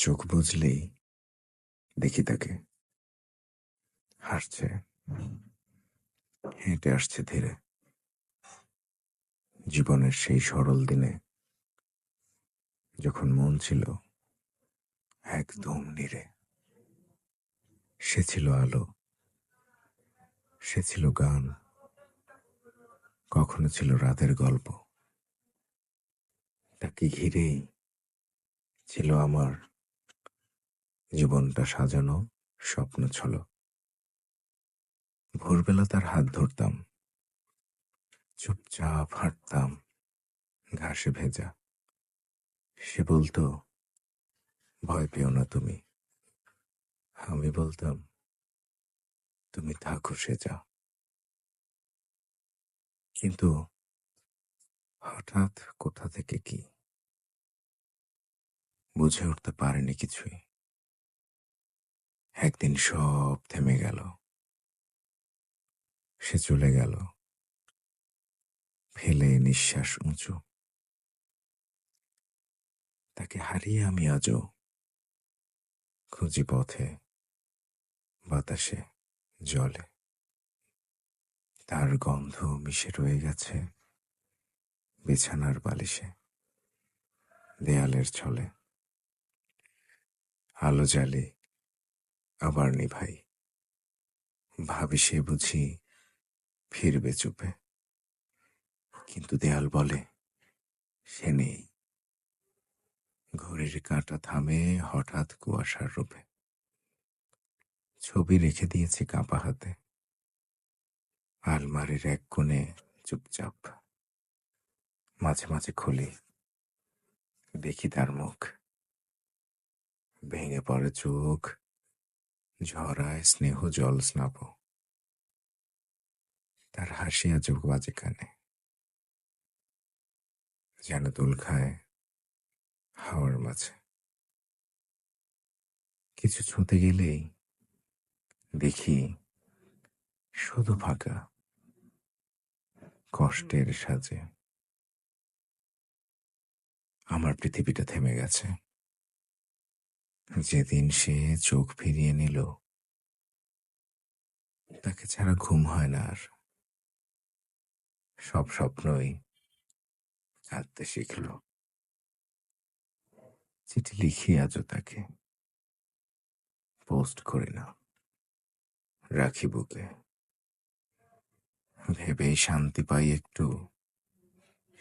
চোখ বুজলেই দেখি তাকে হাসছে, হেঁটে আসছে ধীরে। জীবনের সেই সরল দিনে যখন মন ছিল একদম নীরে। সে ছিল আলো, সে ছিল গান, কখনো ছিল রাতের গল্প। তাকে ঘিরেই ছিল আমার জীবনটা সাজানো স্বপ্ন ছিল। ভোরবেলা তার হাত ধরতাম, চুপচাপ হাঁটতাম ঘাসে ভেজা। সে বলতো, ভয় পেও না তুমি। আমি বলতাম, তুমি থাকো সে যা। কিন্তু হঠাৎ কোথা থেকে কি বুঝে উঠতে পারেনি কিছুই। একদিন সব থেমে গেল। সে চলে গেল, ফেলে নিঃশ্বাস উঁচু। তাকে হারিয়ে আমি আজও খুঁজি পথে, বাতাসে, জলে। তার গন্ধ মিশে রয়ে গেছে বিছানার বালিশে, দেয়ালের ছলে। আলো জ্বালি আবার নিভাই, ভাবি সে বুঝি ফিরবে চুপে। কিন্তু দেয়াল বলে সে নেই। ঘড়ির কাঁটা থামে হঠাৎ কুয়াশার রূপে। ছবি রেখে দিয়েছি কাঁপা হাতে, আলমারির এক কোণে চুপচাপ। মাঝে মাঝে খুলি, দেখি তার মুখ। ভেঙে পড়ে চোখ, ঝরায় স্নেহ জল স্নাব। তার হাসি আজও বাজে কানে, যেন দোল খায় হাওয়ার মাঝে। কিছু ছুঁতে গেলেই দেখি শুধু ফাঁকা, কষ্টের সাজে। আমার পৃথিবীটা থেমে গেছে যেদিন সে চোখ ফিরিয়ে নিল। তাকে ছাড়া ঘুম হয় না আর, সব স্বপ্নই কাঁদতে শিখল। চিঠি লিখি আজও তাকে, পোস্ট করি না, রাখি বুকে। ভেবেই শান্তি পাই একটু,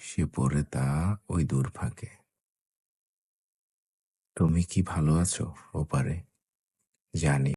সে পড়ে তা ওই দূর ফাঁকে। তুমি কি ভালো আছো ওপারে? জানি